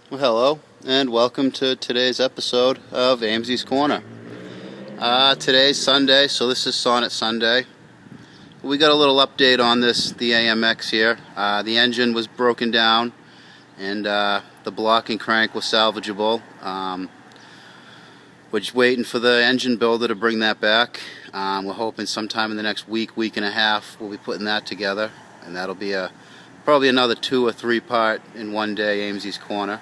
Well, hello, and welcome to today's episode of Amesey's Corner. Today's Sunday, so this is Sonnet Sunday. We got a little update on the AMX here. The engine was broken down, and the block and crank was salvageable. We're just waiting for the engine builder to bring that back. We're hoping sometime in the next week and a half, we'll be putting that together, and that'll be probably another 2 or 3 part in one day Amesey's Corner.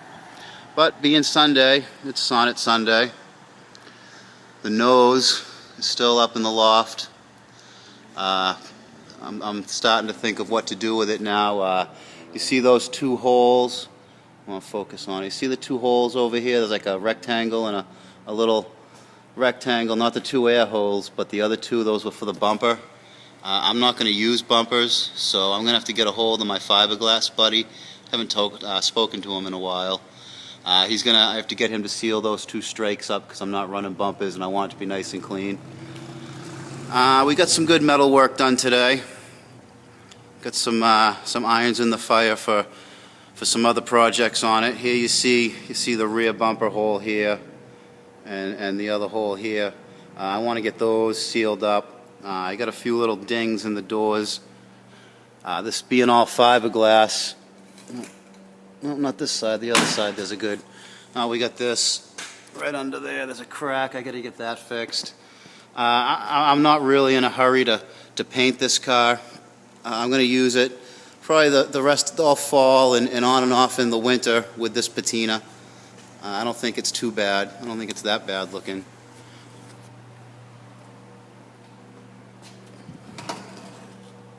But being Sunday, it's Sonnet Sunday. The nose is still up in the loft. I'm starting to think of what to do with it now. You see those 2 holes? I want to focus on it. You see the 2 holes over here? There's like a rectangle and a little rectangle, not the 2 air holes, but the other 2, those were for the bumper. I'm not going to use bumpers, so I'm going to have to get a hold of my fiberglass buddy. Haven't spoken to him in a while. I have to get him to seal those 2 strakes up because I'm not running bumpers and I want it to be nice and clean. We got some good metal work done today. Got some irons in the fire for some other projects on it. Here you see the rear bumper hole here and the other hole here. I want to get those sealed up. I got a few little dings in the doors. This being all fiberglass. No, not this side. The other side, there's a good. We got this right under there. There's a crack. I got to get that fixed. I'm not really in a hurry to paint this car. I'm going to use it probably the rest all fall and on and off in the winter with this patina. I don't think it's too bad. I don't think it's that bad looking.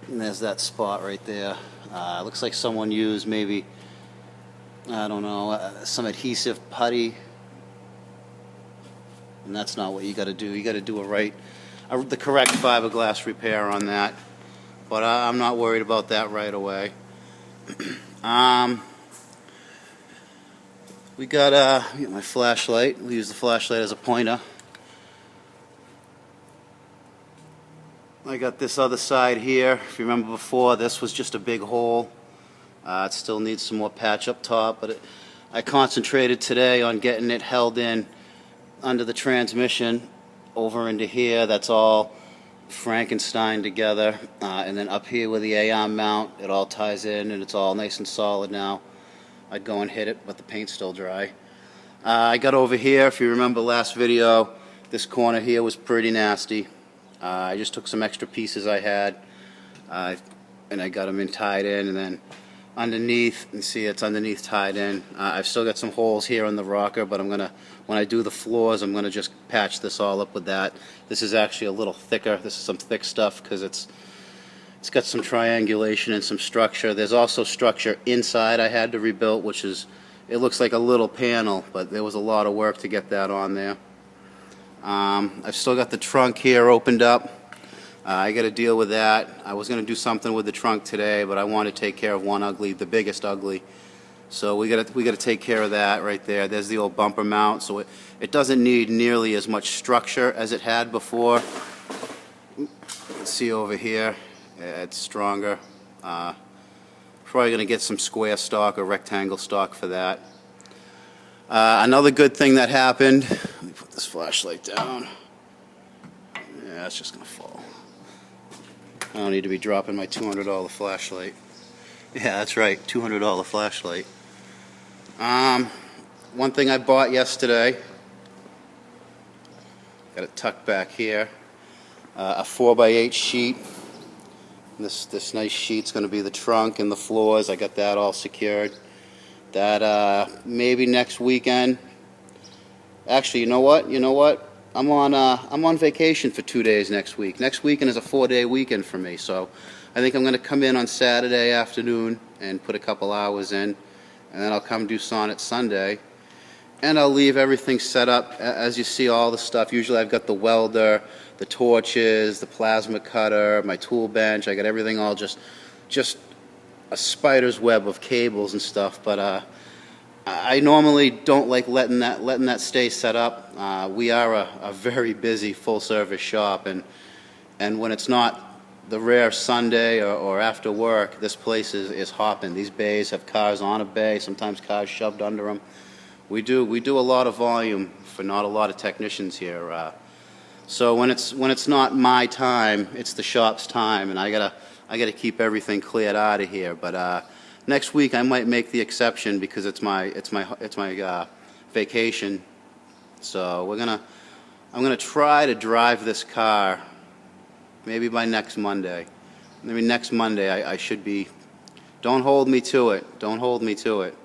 And there's that spot right there. Looks like someone used maybe, I don't know, some adhesive putty, and that's not what you got to do. You got to do the correct fiberglass repair on that. But I'm not worried about that right away. We got my flashlight. We use the flashlight as a pointer. I got this other side here. If you remember before, this was just a big hole. It still needs some more patch up top, but I concentrated today on getting it held in under the transmission over into here. That's all Frankenstein together, and then up here with the A-arm mount, it all ties in and it's all nice and solid now. I'd go and hit it, but the paint's still dry. I got over here, if you remember last video, this corner here was pretty nasty. I just took some extra pieces I had, and I got them tied in, and then underneath, and see it's underneath tied in. I've still got some holes here in the rocker, but when I do the floors, I'm gonna just patch this all up with that. This is actually a little thicker. This is some thick stuff because it's got some triangulation and some structure. There's also structure inside I had to rebuild, it looks like a little panel, but there was a lot of work to get that on there. I've still got the trunk here opened up. I got to deal with that. I was going to do something with the trunk today, but I want to take care of one ugly, the biggest ugly. So we got to take care of that right there. There's the old bumper mount, so it doesn't need nearly as much structure as it had before. See over here, it's stronger. Probably going to get some square stock or rectangle stock for that. Another good thing that happened. Let me put this flashlight down. Yeah, it's just going to fall. I don't need to be dropping my $200 flashlight. Yeah, that's right, $200 flashlight. One thing I bought yesterday, got it tucked back here, a 4x8 sheet. This nice sheet's going to be the trunk and the floors. I got that all secured. That maybe next weekend. Actually, you know what? I'm on vacation for 2 days next week. Next weekend is a 4-day weekend for me, so I think I'm going to come in on Saturday afternoon and put a couple hours in, and then I'll come do Sonnet Sunday, and I'll leave everything set up. As you see, all the stuff. Usually I've got the welder, the torches, the plasma cutter, my tool bench. I got everything all just a spider's web of cables and stuff, but I normally don't like letting that stay set up. We are a very busy full-service shop, and when it's not the rare Sunday or after work, this place is hopping. These bays have cars on a bay, sometimes cars shoved under them. We do a lot of volume for not a lot of technicians here. So when it's not my time, it's the shop's time, and I gotta keep everything cleared out of here. But next week I might make the exception because it's my vacation. So I'm gonna try to drive this car. Maybe by next Monday. Maybe next Monday I should be. Don't hold me to it. Don't hold me to it.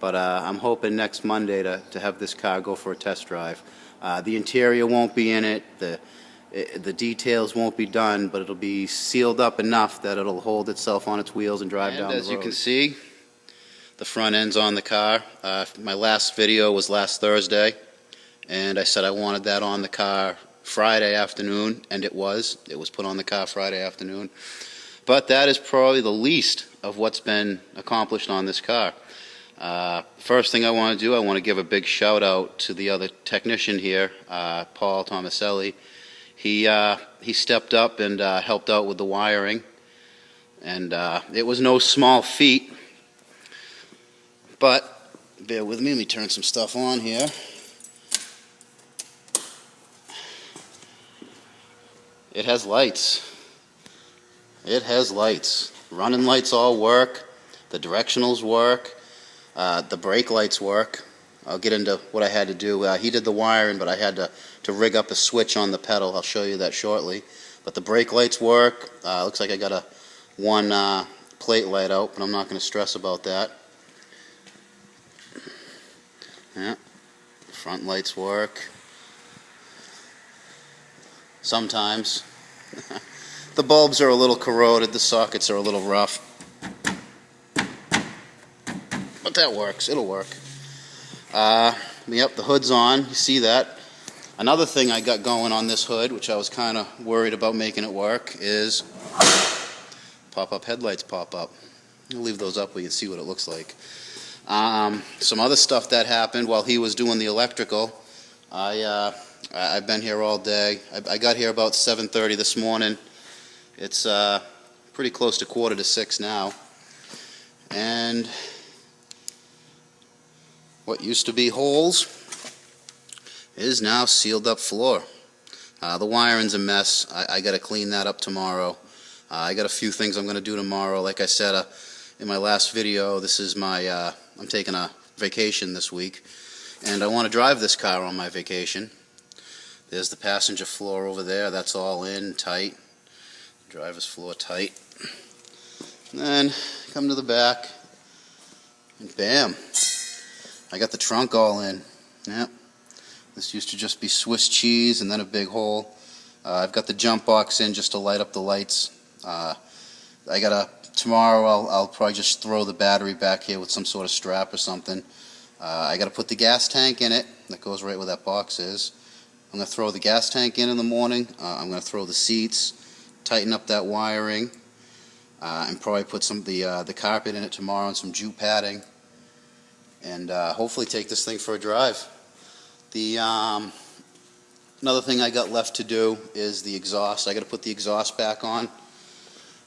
But I'm hoping next Monday to have this car go for a test drive. The interior won't be in it. The details won't be done, but it'll be sealed up enough that it'll hold itself on its wheels and drive down the road. As you can see, the front end's on the car. My last video was last Thursday, and I said I wanted that on the car Friday afternoon, and it was put on the car Friday afternoon. But that is probably the least of what's been accomplished on this car. First thing I want to do, I want to give a big shout out to the other technician here, Paul Tomaselli. He stepped up and helped out with the wiring, and it was no small feat. But bear with me, let me turn some stuff on here. It has lights. It has lights. Running lights all work. The directionals work. The brake lights work. I'll get into what I had to do. He did the wiring, but I had to rig up a switch on the pedal. I'll show you that shortly. But the brake lights work. Looks like I got one plate light out, but I'm not going to stress about that. Yeah. The front lights work. Sometimes. The bulbs are a little corroded, the sockets are a little rough. But that works, it'll work. Yep, the hood's on, you see that. Another thing I got going on this hood, which I was kind of worried about making it work, is pop-up headlights pop up. I'll leave those up where you can see what it looks like. Some other stuff that happened while he was doing the electrical. I've been here all day. I got here about 7:30 this morning. It's pretty close to 5:45 now. And what used to be holes is now sealed up floor. The wiring's a mess. I got to clean that up tomorrow. I got a few things I'm going to do tomorrow. Like I said in my last video, this is my I'm taking a vacation this week, and I want to drive this car on my vacation. There's the passenger floor over there. That's all in tight. Driver's floor tight. And then come to the back, and bam, I got the trunk all in. Yep. This used to just be Swiss cheese and then a big hole. I've got the jump box in just to light up the lights. Tomorrow I'll probably just throw the battery back here with some sort of strap or something. I got to put the gas tank in it. That goes right where that box is. I'm going to throw the gas tank in the morning. I'm going to throw the seats, tighten up that wiring, and probably put some of the carpet in it tomorrow and some jute padding, and hopefully take this thing for a drive. Another thing I got left to do is the exhaust. I got to put the exhaust back on.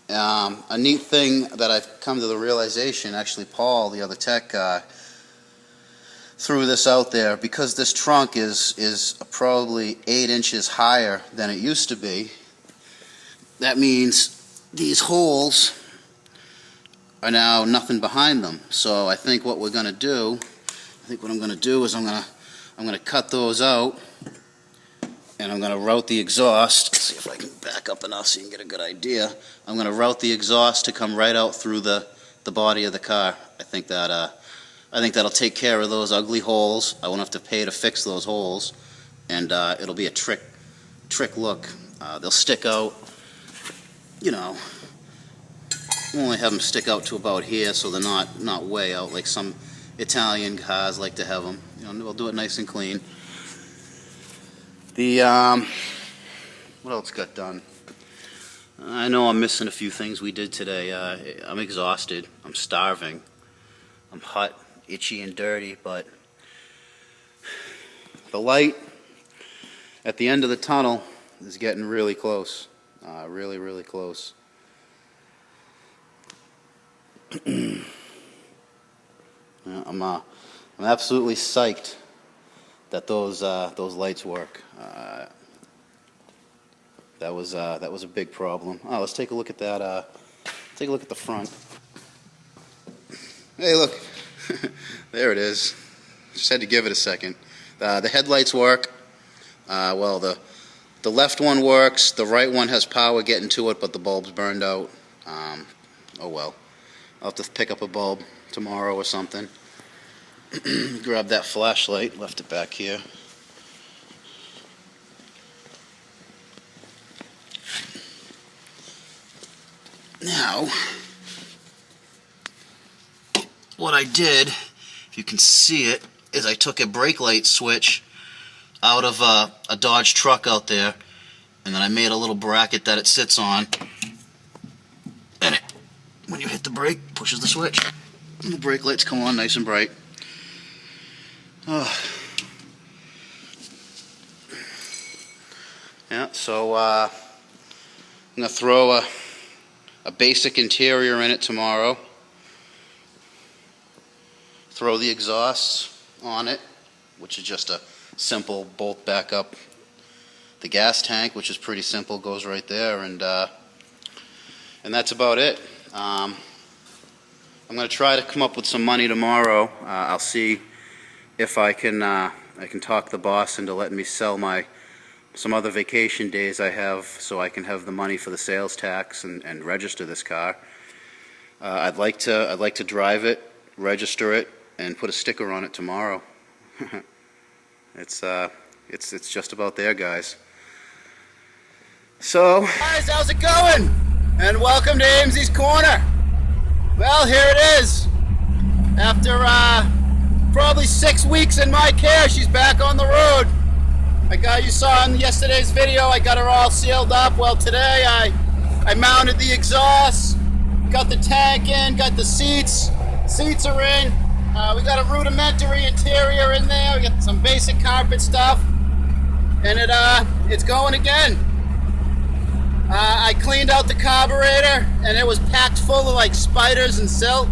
A neat thing that I've come to the realization, actually Paul, the other tech guy, threw this out there, because this trunk is probably 8 inches higher than it used to be. That means these holes are now nothing behind them. So I think what we're going to do, I'm going to cut those out, and I'm going to route the exhaust. Let's see if I can back up enough so you can get a good idea. I'm going to route the exhaust to come right out through the body of the car. I think that'll take care of those ugly holes. I won't have to pay to fix those holes, and it'll be a trick look. They'll stick out, we'll only have them stick out to about here, so they're not way out like some Italian cars like to have them. We'll do it nice and clean. What else got done? I know I'm missing a few things we did today. I'm exhausted. I'm starving. I'm hot, itchy, and dirty, but the light at the end of the tunnel is getting really close. Really, really close. Yeah, I'm absolutely psyched that those lights work. That was a big problem. Oh, let's take a look at that. Take a look at the front. Hey, look, there it is. Just had to give it a second. The headlights work. Well, the left one works. The right one has power getting to it, but the bulb's burned out. Oh well. I'll have to pick up a bulb tomorrow or something. Grab that flashlight. Left it back here. Now, what I did, if you can see it, is I took a brake light switch out of a Dodge truck out there, and then I made a little bracket that it sits on, and when you hit the brake, pushes the switch, and the brake lights come on nice and bright. Oh. Yeah, so I'm going to throw a basic interior in it tomorrow. Throw the exhausts on it, which is just a simple bolt back up the gas tank, which is pretty simple, goes right there, and that's about it. I'm going to try to come up with some money tomorrow. I'll see if I can talk the boss into letting me sell some other vacation days I have, so I can have the money for the sales tax and register this car. I'd like to drive it, register it, and put a sticker on it tomorrow. It's just about there, guys. So, guys, how's it going? And welcome to Ames's Corner. Well, here it is. After probably 6 weeks in my care, she's back on the road. You saw in yesterday's video, I got her all sealed up. Well, today I mounted the exhaust, got the tank in, got the seats. Seats are in. We got a rudimentary interior in there. We got some basic carpet stuff, and it's going again. I cleaned out the carburetor, and it was packed full of like spiders and silt.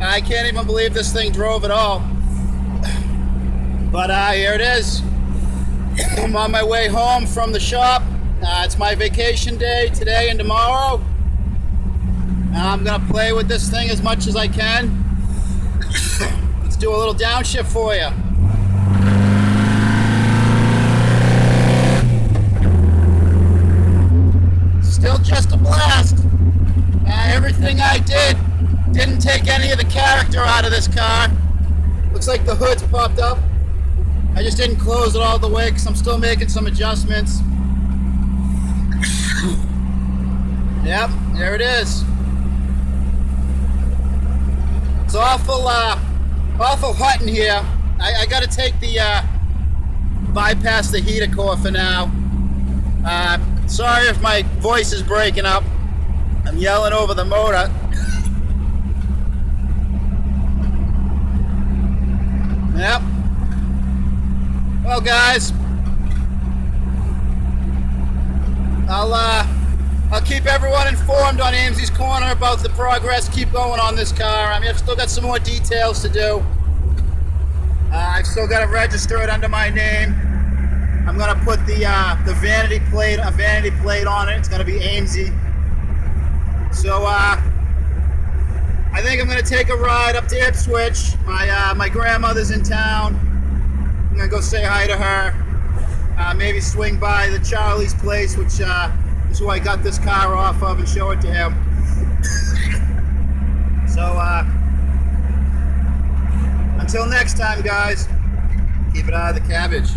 I can't even believe this thing drove at all. But here it is. I'm on my way home from the shop. It's my vacation day today and tomorrow. I'm gonna play with this thing as much as I can. Let's do a little downshift for you. Still just a blast. Everything I didn't take any of the character out of this car. Looks like the hood's popped up. I just didn't close it all the way because I'm still making some adjustments. Yep, there it is. It's awful hot in here. I got to take the bypass the heater core for now. Sorry if my voice is breaking up. I'm yelling over the motor. Yep. Well, guys, I'll keep everyone informed on Ames's Corner about the progress. Keep going on this car. I mean, I've still got some more details to do. I've still got to register it under my name. I'm gonna put the vanity plate on it. It's gonna be Amesy. So I think I'm gonna take a ride up to Ipswich. My grandmother's in town. I'm gonna go say hi to her. Maybe swing by the Charlie's place, which is who I got this car off of, and show it to him. So until next time, guys, keep it out of the cabbage.